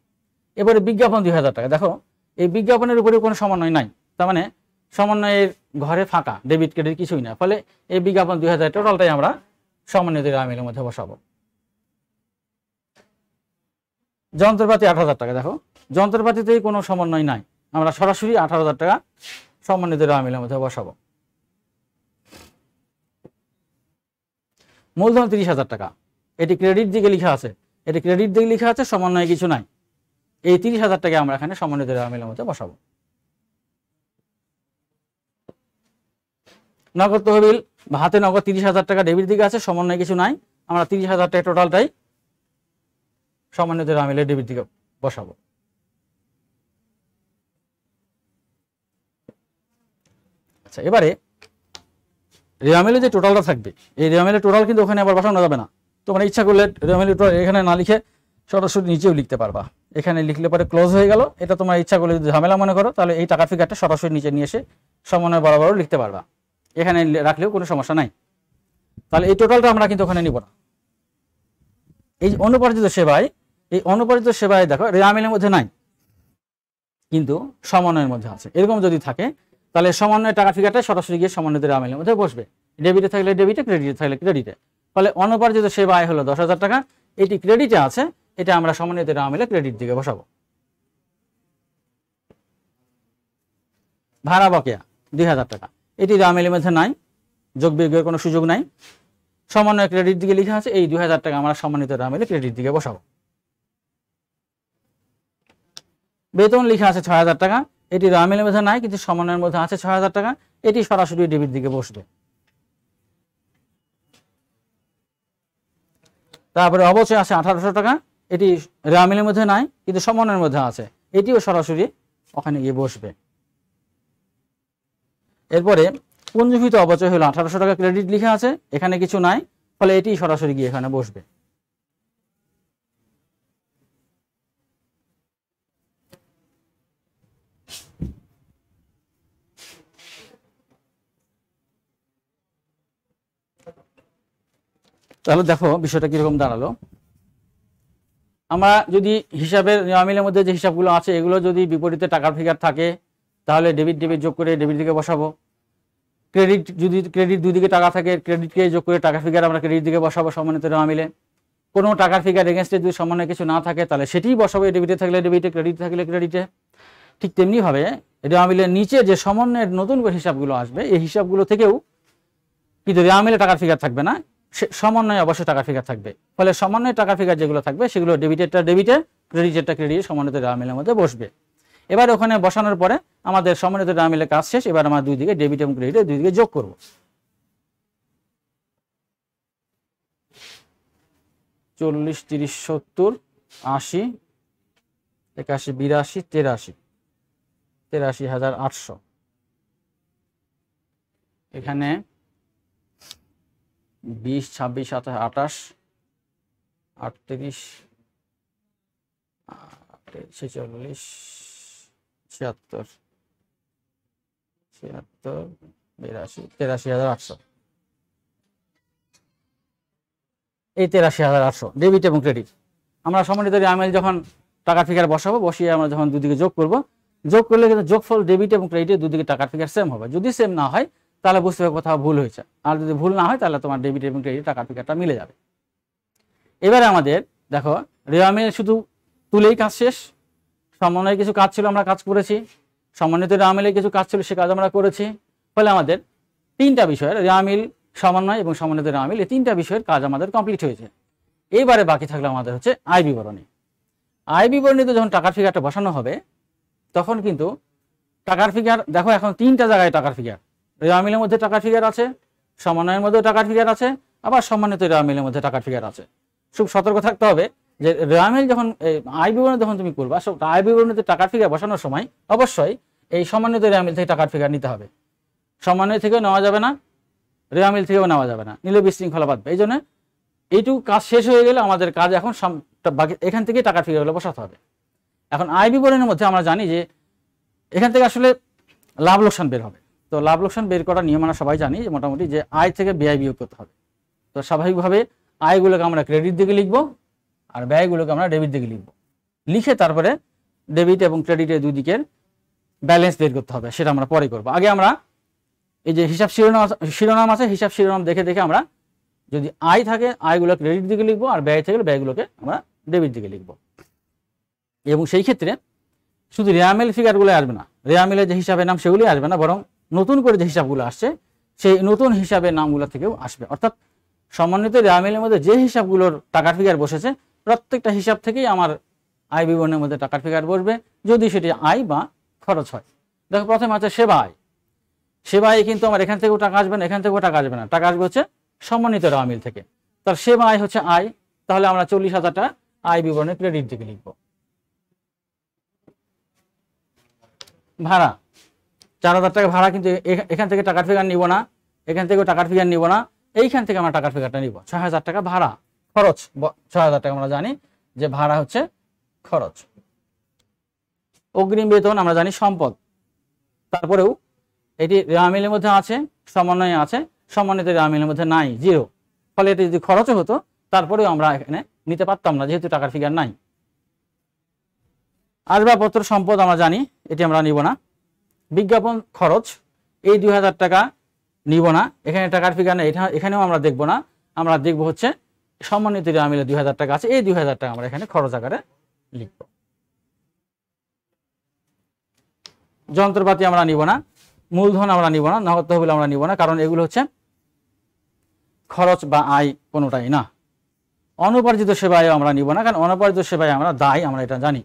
এবারে বিজ্ঞাপন 2,000 টাকা। দেখো, এই বিজ্ঞাপনের উপরে কোনো সমন্বয় নাই, তার মানে সমন্বয়ের ঘরে ফাঁকা, ডেবিট ক্রেডিট কিছুই না, ফলে এই বিজ্ঞাপন 2,000 টোটালটাই আমরা সমন্বিত রেয়ামিলের মধ্যে বসাবো। যন্ত্রপাতি 8,000 টাকা। দেখো, যন্ত্রপাতিতেই কোনো সমন্বয় নাই, আমরা সরাসরি 18,000 টাকা সমন্বিত রেয়ামিলের মধ্যে বসাবো। মূলধন 30,000 টাকা, এটি ক্রেডিট দিকে লেখা আছে, এটি ক্রেডিট দিকে লেখা আছে, সমন্বয় কিছু নাই। এই 30,000 টাকা আমরা এখানে সমন্বিত রেয়ামিলের মধ্যে বসাবো। নগদ তহবিল বা হাতে নগদ 30,000 টাকা ডেবিট দিকে আছে, সমন্বয় কিছু নাই, আমরা 30,000 টাকা টোটালটাই সমন্বিত রেয়ামিলের ডেবিট দিকে বসাবো। আচ্ছা, এবারে রেয়ামিলে যে টোটালটা থাকবে, এই রেয়ামিলের টোটাল কিন্তু ওখানে আবার বসানো যাবে না। তোমরা ইচ্ছা করলে রেয়ামিলের টোটাল এখানে না লিখে সরাসরি নিচেও লিখতে পারবা। এখানে লিখলে পরে ক্লোজ হয়ে গেল, এটা তোমার ইচ্ছা করলে যদি ঝামেলা মনে করো তাহলে এই টাকার ফিগারটা সরাসরি নিচে নিয়ে এসে সমন্বয় বরাবরও লিখতে পারবা, এখানে রাখলেও কোনো সমস্যা নাই। তাহলে এই টোটালটা আমরা কিন্তু ওখানে নিব না। এই অনুপার্জিত সেবায়, এই অনুপার্জিত সেবায় দেখো রেয়ামিলের মধ্যে নাই কিন্তু সমন্বয়ের মধ্যে আছে। এরকম যদি থাকে তাহলে সমন্বয়ের টাকা ফিগারটা সরাসরি গিয়ে সমন্বিত রেয়ামিলের মধ্যে বসবে, ডেবিটে থাকলে ডেবিটে, ক্রেডিটে থাকলে ক্রেডিটে। ফলে অনুপার্জিত সেবা আয় হলো 10,000 টাকা, এটি ক্রেডিটে আছে, এটা আমরা সমন্বিত রেয়ামিলে ক্রেডিট দিকে বসাবো। ভাড়া বকেয়া 2,000 টাকা, এটি রেয়ামিলের মধ্যে নাই, যোগ বিয়োগের কোনো সুযোগ নাই, সমন্বয় ক্রেডিট দিকে লেখা আছে, এই 2,000 টাকা আমরা সমন্বিত রেয়ামিলে ক্রেডিট দিকে বসাবো। বেতন লেখা আছে 6,000 টাকা, এটি রেয়ামিলের মধ্যে নাই কিন্তু সমন্বয়ের মধ্যে আছে 6,000 টাকা, এটি সরাসরি ডেবিট দিকে বসবে। তারপরে অবচয় আছে 1800 টাকা, এটি রেয়ামিলের মধ্যে নাই কিন্তু সমন্বয়ের মধ্যে আছে, এটিও সরাসরি ওখানে গিয়ে বসবে। এরপরে পুঞ্জীভূত অবচয় হলো 1800 টাকা, ক্রেডিট লেখা আছে, এখানে কিছু নাই, ফলে এটি সরাসরি গিয়ে এখানে বসবে। তাহলে দেখো বিষয়টা কিরকম দাঁড়ালো। আমরা যদি হিসাবের রেয়ামিলের মধ্যে যে হিসাবগুলো আছে এগুলো যদি বিপরীতে টাকার ফিগার থাকে তাহলে ডেবিট ডেবিট যোগ করে ডেবিট দিকে বসাবো। ক্রেডিট যদি ক্রেডিট দুই দিকে টাকা থাকে, ক্রেডিটকে যোগ করে টাকার ফিগার আমরা ক্রেডিট দিকে বসাবো সমন্বিত রেয়ামিলে। কোনো টাকার ফিগার এগেনস্টে যদি সমন্বয় কিছু না থাকে তাহলে সেটিই বসাবো, ডেবিটে থাকলে ডেবিটে, ক্রেডিট থাকলে ক্রেডিটে। ঠিক তেমনিভাবে রেয়ামিলের নিচে যে সমন্বয়ের নতুন করে হিসাবগুলো আসবে এই হিসাবগুলো থেকেও কিন্তু রেয়ামিলে টাকার ফিগার থাকবে না, সমন্বয়ে অবশ্যই টাকা ফিগার থাকবে। ফলে সমন্বয়ে টাকা ফিগার যেগুলো থাকবে সেগুলো ডেবিটেরটা ডেবিটে, ক্রেডিটেরটা ক্রেডিটে, সমন্বিত রেয়ামিলের মধ্যে বসবে। এবার ওখানে বসানোর পরে আমাদের সমন্বিত রেয়ামিলের কাজ শেষ। এবার আমরা দুই দিকে ডেবিট এবং ক্রেডিটে দুই দিকে যোগ করব। 40, 30, 70, 80, 81, 82, 83, 83,800। এখানে 20, 26, 27, 28, 38, 46, 76, 82, 83,800। এই 83,800 ডেবিট এবং ক্রেডিট। আমরা সমন্বিত রেয়ামিল যখন টাকার ফিগার বসাবো, বসিয়ে আমরা যখন দুদিকে যোগ করব, যোগ করলে কিন্তু যোগফল ডেবিট এবং ক্রেডিটের দুদিকে টাকার ফিগার সেম হবে। যদি সেম না হয় তাহলে বুঝতে হবে কোথাও ভুল হয়েছে, আর যদি ভুল না হয় তাহলে তোমার ডেবিট এবং ক্রেডিট টাকার ফিগারটা মিলে যাবে। এবারে আমাদের দেখো রেয়ামিল শুধু তুলেই কাজ শেষ, সমন্বয়ে কিছু কাজ ছিল আমরা কাজ করেছি, সমন্বিত রেয়ামিলে কিছু কাজ ছিল সে কাজ আমরা করেছি। ফলে আমাদের তিনটা বিষয়ের রেয়ামিল, সমন্বয় এবং সমন্বিত রেয়ামিল এই তিনটা বিষয়ের কাজ আমাদের কমপ্লিট হয়েছে। এইবারে বাকি থাকলে আমাদের হচ্ছে আয় বিবরণী। আয় বিবরণীতে যখন টাকার ফিগারটা বসানো হবে তখন কিন্তু টাকার ফিগার দেখো এখন তিনটা জায়গায় টাকার ফিগার, রেয়ামিলের মধ্যে টাকার ফিগার আছে, সমন্বয়ের মধ্যে টাকার ফিগার আছে, আবার সমন্বিত রেয়ামিলের মধ্যে টাকার ফিগার আছে। খুব সতর্ক থাকতে হবে যে রেয়ামিল যখন আয় বিবরণী যখন তুমি করবা, আয় বিবরণীতে টাকার ফিগার বসানোর সময় অবশ্যই এই সমন্বিত রেয়ামিল থেকে টাকার ফিগার নিতে হবে, সমন্বয় থেকেও নেওয়া যাবে না, রেয়ামিল থেকেও নেওয়া যাবে না, নিলে বিশৃঙ্খলা বাঁধবে। এই জন্য এইটুকু কাজ শেষ হয়ে গেলে আমাদের কাজ এখন বাকি এখান থেকে টাকার ফিগারগুলো বসাতে হবে। এখন আয় বিবরণীর মধ্যে আমরা জানি যে এখান থেকে আসলে লাভ লোকসান বের হবে। তো লাভ লোকসান বের করার নিয়ম আমরা সবাই জানি যে মোটামুটি যে আয় থেকে ব্যয় বিয়োগ করতে হবে। তো স্বাভাবিকভাবে আয়গুলোকে আমরা ক্রেডিট দিকে লিখবো আর ব্যয়গুলোকে আমরা ডেবিট দিকে লিখবো, লিখে তারপরে ডেবিট এবং ক্রেডিটের দুই দিকের ব্যালেন্স বের করতে হবে, সেটা আমরা পরে করবো। আগে আমরা এই যে হিসাব শিরোনাম আছে, হিসাব শিরোনাম দেখে দেখে আমরা যদি আয় থাকে আয়গুলো ক্রেডিট দিকে লিখবো আর ব্যয় থেকে ব্যয়গুলোকে আমরা ডেবিট দিকে লিখবো। এবং সেই ক্ষেত্রে শুধু রেয়ামিল ফিগারগুলো আসবে না, রেয়ামিলের যে হিসাবের নাম সেগুলোই আসবে না, বরং নতুন করে যে হিসাবগুলো আসছে সেই নতুন হিসাবের নামগুলো থেকেও আসবে। অর্থাৎ সমন্বিত রেয়ামিলের মধ্যে যে হিসাবগুলোর টাকার ফিগার বসেছে প্রত্যেকটা হিসাব থেকেই আমার আয় বিবরণের মধ্যে টাকার ফিগার বসবে, যদি সেটি আয় বা খরচ হয়। দেখো প্রথমে আছে সেবা আয়। সেবা আয় কিন্তু আমার এখান থেকেও টাকা আসবে না, এখান থেকেও টাকা আসবে না, টাকা আসবে হচ্ছে সমন্বিত রেয়ামিল থেকে। তার সেবা আয় হচ্ছে আয়, তাহলে আমরা 40,000 টাকা আয় বিবরণের ক্রেডিট দিকে লিখবো। ভাড়া 4,000 টাকা ভাড়া, কিন্তু এখান থেকে টাকার ফিগার নিব না, এখান থেকেও টাকার ফিগার নিব না, এইখান থেকে আমরা টাকার ফিগারটা নিব। 6,000 টাকা ভাড়া, খরচ 6,000 টাকা আমরা জানি, যে ভাড়া হচ্ছে খরচ। অগ্রিম বেতন আমরা জানি সম্পদ, তারপরেও এটি রেওয়া মিলের মধ্যে আছে, সমন্বয়ে আছে, সমন্বিত রেওয়া মিলের মধ্যে নাই, জিরো। ফলে এটি যদি খরচও হতো তারপরেও আমরা এখানে নিতে পারতাম না, যেহেতু টাকার ফিগার নাই। আসবাবপত্র সম্পদ আমরা জানি, এটি আমরা নিব না। বিজ্ঞাপন খরচ, এই 2000 টাকা নিব না, এখানে টাকার ফিগার নেই, এখানেও আমরা দেখব না। আমরা দেখব হচ্ছে সমন্বিত রেওয়া মিলে 2000 টাকা আছে, এই 2000 টাকা আমরা এখানে খরচ আকারে লিখব। যন্ত্রপাতি আমরা নিব না, মূলধন আমরা নিব না, নগদ তহবিল আমরা নিব না, কারণ এগুলো হচ্ছে খরচ বা আয় কোনোটাই না। অনুপার্জিত সেবায় আমরা নিব না, কারণ অনুপার্জিত সেবায় আমরা দায়, আমরা এটা জানি,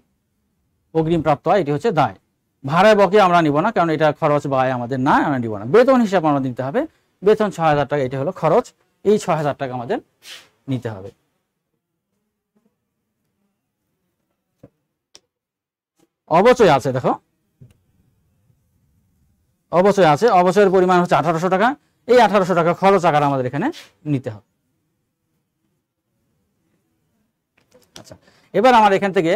অগ্রিম প্রাপ্ত আয়, এটি হচ্ছে দায়। ভাড়ায় বকেয়া আমরা নিব না, কারণ এটা খরচ বা আয় আমাদের না, আমরা নিব না। বেতন হিসাব আমরা দিতে হবে, বেতন 6000 টাকা, এটা হলো খরচ, এই 6000 টাকা আমাদের নিতে হবে। অবচয় আছে, দেখো অবচয় আছে, অবচয়ের পরিমাণ হচ্ছে 1800 টাকা, এই 1800 টাকা খরচ আকারে আমাদের এখানে নিতে হবে। আচ্ছা, এবার আমার এখান থেকে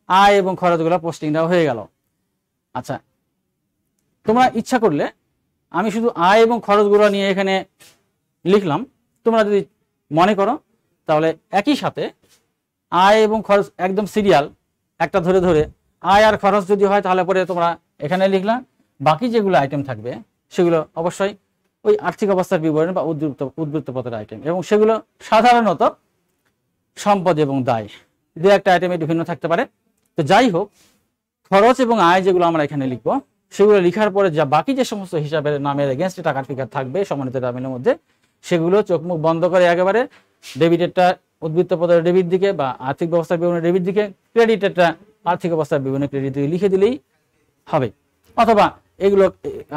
আয় এবং খরচগুলো পোস্টিং দেওয়া হয়ে গেল। আচ্ছা, তোমরা ইচ্ছা করলে আমি শুধু আয় এবং খরচগুলো নিয়ে এখানে লিখলাম, তোমরা যদি মনে করো তাহলে একই সাথে আয় এবং খরচ একদম সিরিয়াল একটা ধরে ধরে আয় আর খরচ যদি হয় তাহলে পরে তোমরা এখানে লিখলাম, বাকি যেগুলো আইটেম থাকবে সেগুলো অবশ্যই ওই আর্থিক অবস্থার বিবরণ বা উদ্বৃত্ত পত্রের আইটেম, এবং সেগুলো সাধারণত সম্পদ এবং দায়, দু একটা আইটেমে বিভিন্ন থাকতে পারে। তো যাই হোক, খরচ এবং আয় যেগুলো আমরা এখানে লিখবো, সেগুলো লিখার পরে যা বাকি যে সমস্ত হিসাবের নামের এগেনস্টে টাকার ফিগার থাকবে সমন্বিত রেওয়া মিলের মধ্যে, সেগুলো চোখ মুখ বন্ধ করে একেবারে ডেবিটেরটা উদ্বৃত্ত পদের ডেবিট দিকে বা আর্থিক ব্যবস্থার বিবরণের ডেবিট দিকে, ক্রেডিটেরটা আর্থিক অবস্থার বিবরণের ক্রেডিট দিকে লিখে দিলেই হবে, অথবা এগুলো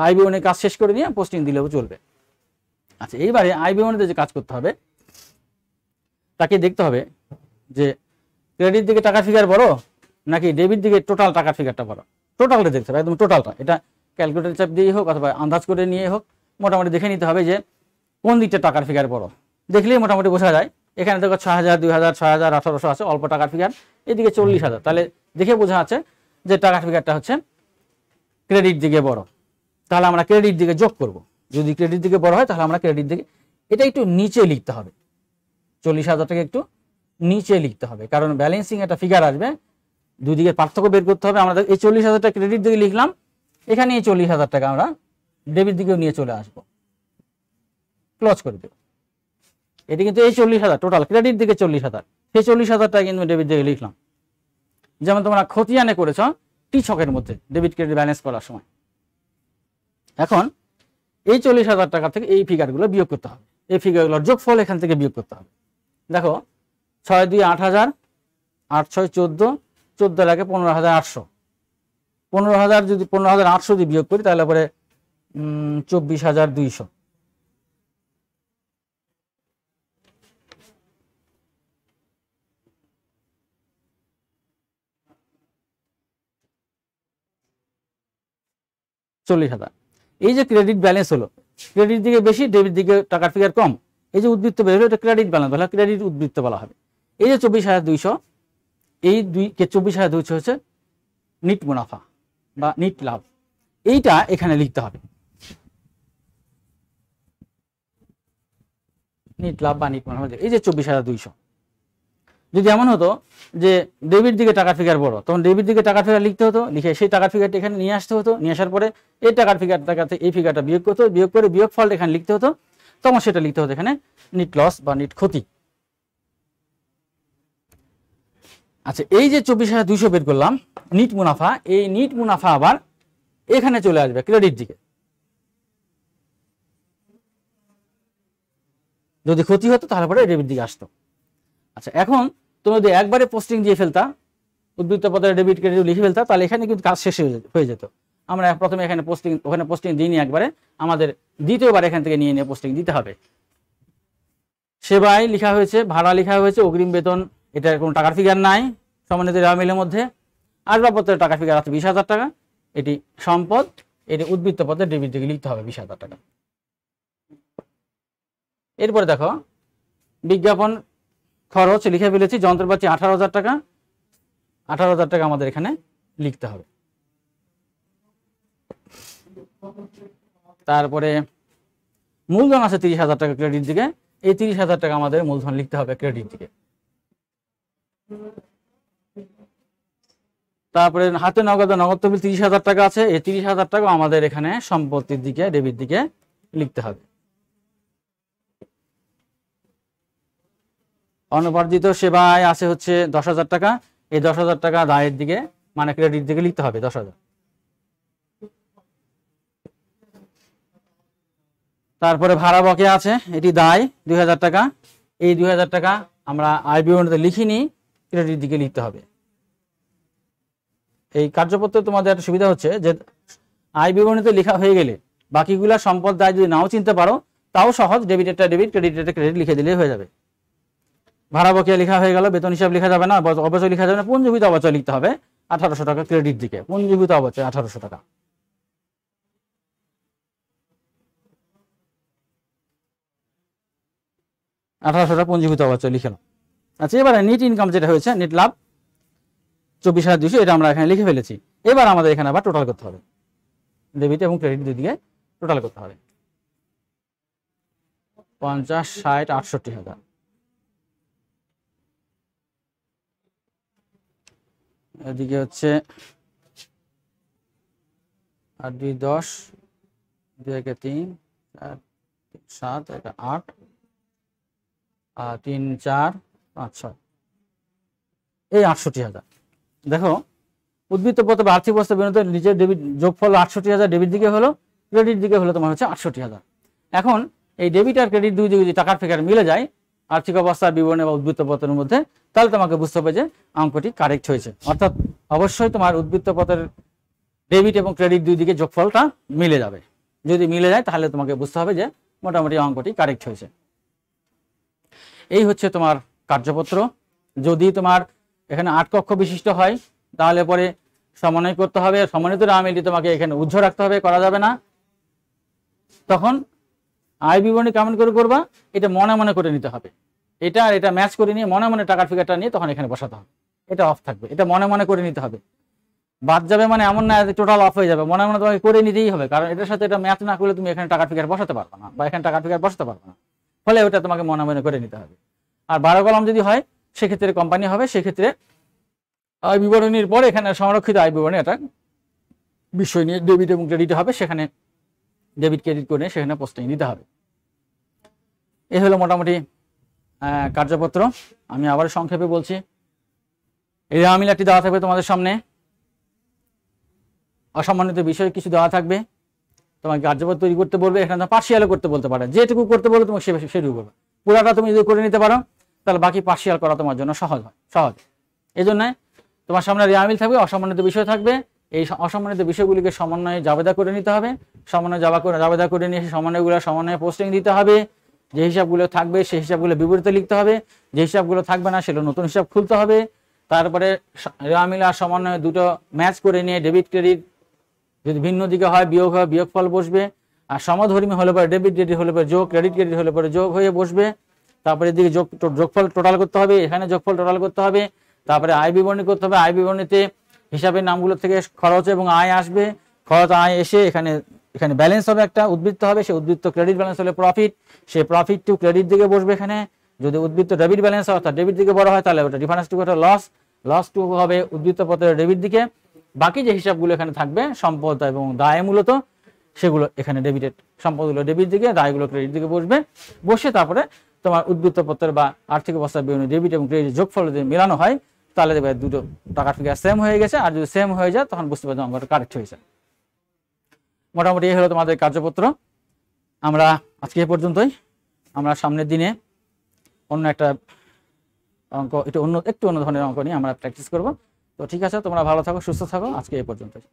আয় বিবরণের কাজ শেষ করে নিয়ে পোস্টিং দিলেও চলবে। আচ্ছা, এইবারে আয় বিবরণীতে যে কাজ করতে হবে তাকে দেখতে হবে যে ক্রেডিট দিকে টাকার ফিগার বড় নাকি ডেবিট দিকে টোটাল টাকার ফিগারটা বড়। টোটালটা দেখতে হবে, একদম টোটালটা, এটা ক্যালকুলেটর চাপ দিয়ে হোক অথবা আন্দাজ করে নিয়ে হোক, মোটামুটি দেখে নিতে হবে যে কোন দিকটা টাকার ফিগার বড়। দেখলেই মোটামুটি বোঝা যায়। এখানে দেখো 6000, 2000, 6000, 1800 আছে, অল্প টাকার ফিগার, এদিকে 40000, তাহলে দেখে বোঝা যাচ্ছে যে টাকার ফিগারটা হচ্ছে ক্রেডিট দিকে বড়। তাহলে আমরা ক্রেডিট দিকে যোগ করব, যদি ক্রেডিট দিকে বড় হয় তাহলে আমরা ক্রেডিট দিকে, এটা একটু নিচে লিখতে হবে, 40000 টাকা একটু নিচে লিখতে হবে, কারণ ব্যালেন্সিং একটা ফিগার আসবে, দুই দিকে পার্থক্য বের করতে হবে। আমরা এই 40000 টাকা ক্রেডিট দিকে লিখলাম, এখানে এই 40000 টাকা আমরা ডেবিট দিকেও নিয়ে চলে আসবো, ক্লোজ করে দেব। এটি কিন্তু এই 40000 টোটাল ক্রেডিট দিকে 40000, সেই 40000 টাকা কিন্তু ডেবিট দিকে লিখলাম। যেমন তোমরা খতিয়ানে করেছ টি ছকের মধ্যে ডেবিট ক্রেডিট ব্যালেন্স করার সময়। এখন এই 40000 টাকা থেকে এই ফিগারগুলো বিয়োগ করতে হবে, এই ফিগারগুলোর যোগফল এখান থেকে বিয়োগ করতে হবে। দেখো 6 2 8000, 8 6 14, 14 লাগে 15800, 15000 যদি 15800 যদি বিয়োগ করি তাহলে পরে 24200। এই যে ক্রেডিট ব্যালেন্স হলো, ক্রেডিট দিকে বেশি ডেবিট দিকে টাকার ফিগার কম, এই যে উদ্বৃত্ত বের হলো এটা ক্রেডিট ব্যালেন্স বলা, ক্রেডিট উদ্বৃত্ত বলা হবে। এই যে 24200, এই 24200 হচ্ছে নিট মুনাফা বা নিট লাভ, এইটা এখানে লিখতে হবে, নিট লাভ বা নিট মুনাফা। এই যে 24200, যদি এমন হতো যে ডেবিট দিকে টাকার ফিগার বড়, তখন ডেবিট দিকে টাকার ফিগার লিখতে হতো, লিখে সেই টাকার ফিগারটা এখানে নিয়ে আসতে হতো, নিয়ে আসার পরে এই টাকার ফিগারটাকে এই ফিগারটা বিয়োগ করতে হতো, বিয়োগ করে বিয়োগ ফলটা এখানে লিখতে হতো, তখন সেটা লিখতে হতো এখানে নিট লস বা নিট ক্ষতি। আচ্ছা, এই যে 24200 বের করলাম নিট মুনাফা, এই নিট মুনাফা আবার এখানে চলে আসবে ক্রেডিট দিকে, যদি ক্ষতি হতো তাহলে পরে ডেবিট দিকে আসতো। আচ্ছা, এখন তুমি যদি একবারে পোস্টিং দিয়ে ফেলতা, উদ্বৃত্ত পদের ডেবিট ক্রেডিট লিখে ফেলতা, তাহলে এখানে কিন্তু কাজ শেষ হয়ে যেত। আমরা প্রথমে এখানে পোস্টিং, ওখানে পোস্টিং দিইনি একবারে, আমাদের দ্বিতীয়বার এখান থেকে নিয়ে নিয়ে পোস্টিং দিতে হবে। সেবায় লেখা হয়েছে, ভাড়া লেখা হয়েছে, অগ্রিম বেতন এটার কোনো টাকার ফিগার নাই সমন্বিত রেওয়া মিলের মধ্যে। আসবাবপত্রের টাকার ফিগার আছে 20000 টাকা, এটি সম্পদ, এটি উদ্বৃত্ত পদের ডেবিট দিকে লিখতে হবে 20000 টাকা। এরপরে দেখো বিজ্ঞাপন খরচ লিখে ফেলেছি, যন্ত্রপাতি 18,000 টাকা, 18,000 টাকা আমাদের এখানে লিখতে হবে। তারপরে মূলধন আছে 30,000 টাকা ক্রেডিট দিকে, এই 30,000 টাকা আমাদের মূলধন লিখতে হবে ক্রেডিট দিকে। তারপরে হাতে নগদ তহবিল 30,000 টাকা আছে, এই 30,000 টাকা আমাদের এখানে সম্পত্তির দিকে ডেবিট দিকে লিখতে হবে। অনুপার্জিত সেবায় আছে হচ্ছে 10,000 টাকা, এই 10,000 টাকা দায়ের দিকে মানে ক্রেডিট দিকে লিখতে হবে 10,000। তারপরে ভাড়া বকেয়া আছে, এটি দায় 2,000 টাকা, এই 2,000 টাকা আমরা আয় বিবরণীতে লিখিনি, ক্রেডিট দিকে লিখতে হবে। এই কার্যপত্রে তোমাদের একটা সুবিধা হচ্ছে যে আয় বিবরণীতে লেখা হয়ে গেলে বাকিগুলা সম্পদ দায় যদি নাও চিনতে পারো তাও সহজ, ডেবিটেরটা ডেবিট ক্রেডিটেরটা ক্রেডিট লিখে দিলেই হয়ে যাবে। ভাড়া বকেয়া লেখা হয়ে গেল, বেতন হিসাব লেখা যাবে না, অবচয় লেখা যাবে না, পুঞ্জীভূত অবচয় লিখতে হবে 1800 টাকা ক্রেডিট দিকে, পুঞ্জীভূত অবচয় 1800 টাকা। পুঞ্জীভূত অবচয় লিখে নাও। আচ্ছা, এবারে নেট ইনকাম যেটা হয়েছে, নেট লাভ 24,200, এটা আমরা এখানে লিখে ফেলেছি। এবার আমাদের এখানে আবার টোটাল করতে হবে, ডেবিট এবং ক্রেডিট দুই দিকে টোটাল করতে হবে। 50, 60, 68,000। এদিকে হচ্ছে 8 2 10, 2 1 3, 4 7, 8, 3 4 5 6, এই 68,000। দেখো উদ্বৃত্ত পত্র বা আর্থিক অবস্থা বিবরণীতে নিজের ডেবিট যোগফল 68,000 ডেবিট দিকে হলো, ক্রেডিট দিকে হলো তোমার হচ্ছে 68,000। এখন এই ডেবিট আর ক্রেডিট দুই দিকে যদি টাকার ফিগার মিলে যায় আর্থিক অবস্থার বিবরণী বা উদ্বৃত্ত পত্রের মধ্যে, তাহলে তোমাকে বুঝতে হবে যে অঙ্কটি কারেক্ট হয়েছে। অর্থাৎ অবশ্যই তোমার উদ্বৃত্ত পত্রের ডেবিট এবং ক্রেডিট দুই দিকে যোগফলটা মিলে যাবে। যদি মিলে যায় তাহলে তোমাকে বুঝতে হবে যে মোটামুটি অঙ্কটি কারেক্ট হয়েছে। এই হচ্ছে তোমার কার্যপত্র। যদি তোমার এখানে 8 কক্ষ বিশিষ্ট হয় তাহলে পরে সমন্বয় করতে হবে, সমন্বিত আমিলটি তোমাকে এখানে উজ্জ্ব রাখতে হবে, করা যাবে না। তখন আয় বিবরণী কেমন করে করবা, এটা মনে মনে করে নিতে হবে, এটা আর এটা ম্যাচ করে নিয়ে মনে মনে টাকার ফিগারটা নিয়ে তখন এখানে বসাতে হবে। এটা অফ থাকবে, এটা মনে মনে করে নিতে হবে। বাদ যাবে মানে এমন না টোটাল অফ হয়ে যাবে, মনে মনে তোমাকে করে নিতেই হবে, কারণ এটার সাথে এটা ম্যাচ না করলে তুমি এখানে টাকার ফিগার বসাতে পারবে না বা এখানে টাকার ফিগার বসাতে পারবে না। ফলে ওটা তোমাকে মনে মনে করে নিতে হবে। আর 12 কলাম যদি হয় সেক্ষেত্রে কোম্পানি হবে, সেক্ষেত্রে আয় বিবরণীর পরে এখানে সংরক্ষিত আয় বিবরণী একটা বিষয় নিয়ে ডেবিট এবং ক্রেডিট হবে, সেখানে ডেবিট ক্রেডিট করে সেখানে পোস্টিং দিতে হবে। এই হলো মোটামুটি কার্যপত্র। আমি আবার সংক্ষেপে বলছি, এই আমিলাটি দেওয়া থাকবে তোমাদের সামনে, অসম্মানিত বিষয় কিছু দেওয়া থাকবে, তোমাকে কার্যপত্র তৈরি করতে বলবে, এখানে পার্সিয়ালও করতে বলতে পারে, যেটুকু করতে বলবে তোমাকে সেটুকু করবে। পুরাটা তুমি যদি করে নিতে পারো তাহলে বাকি পার্সিয়াল করা তোমার জন্য সহজ হয়, সহজ। এই জন্য তোমার সামনে রিয়ামিল থাকবে, অসম্মানিত বিষয় থাকবে, এই অসম্মানিত বিষয়গুলিকে সমন্বয়ে জাবেদা করে নিতে হবে, সমন্বয়ে জাবেদা করে নিয়ে সমন্বয়গুলো সমন্বয়ে পোস্টিং দিতে হবে। যে হিসাবগুলো থাকবে সেই হিসাবগুলো বিবৃতি লিখতে হবে, যে হিসাবগুলো থাকবে না সেগুলো নতুন হিসাব খুলতে হবে। তারপরে রিয়ামিল আর সমন্বয়ে দুটো ম্যাচ করে নিয়ে ডেবিট ক্রেডিট যদি ভিন্ন দিকে হয় বিয়োগ হয়, বিয়োগফল বসবে। আর সমধর্মী হলে পরে ডেবিট ক্রেডিট হলে পরে যোগ, ক্রেডিট ক্রেডিট হলে পরে যোগ হয়ে বসবে। তারপরে এদিকে যোগফল টোটাল করতে হবে, এখানে যোগফল টোটাল করতে হবে। তারপরে আয় বিবরণী করতে হবে, আয় বিবরণীতে হিসাবের নামগুলো থেকে খরচ এবং আয় আসবে, খরচ আয় এসে এখানে ব্যালেন্স হবে, একটা উদ্বৃত্ত হবে, সেই উদ্বৃত্ত ক্রেডিট ব্যালেন্স হলে প্রফিট, সেই প্রফিট টু ক্রেডিট দিকে বসবে। এখানে যদি উদ্বৃত্ত ডেবিট ব্যালেন্স হয় অর্থাৎ ডেবিট দিকে বড় হয় তাহলে ওটা ডিফারেন্স টু ওটা লস টু হবে উদ্বৃত্ত পত্রের ডেবিট দিকে। বাকি যে হিসাবগুলো এখানে থাকবে সম্পদ এবং দায় মূলত সেগুলো এখানে ডেবিটেড, সম্পদগুলো ডেবিট দিকে, দায়গুলো ক্রেডিট দিকে বসবে। বসে তারপরে তোমার উদ্বৃত্ত পত্রের বা আর্থিক অবস্থার বিভিন্ন ডেবিট এবং ক্রেডিট যোগফল যদি মেলানো হয় তাহলে দেখবে দুটো টাকার ফিগার সেম হয়ে গেছে। আর যদি সেম হয়ে যায় তখন বুঝতে পারছো অঙ্কটা কারেক্ট হয়েছে। মোটামুটি এই হলো তোমাদের কার্যপত্র। আমরা আজকে এ পর্যন্তই। আমরা সামনের দিনে অন্য একটা অঙ্ক, একটু অন্য ধরনের অঙ্ক নিয়ে আমরা প্র্যাকটিস করব। তো ঠিক আছে, তোমরা ভালো থাকো, সুস্থ থাকো। আজকে এ পর্যন্তই।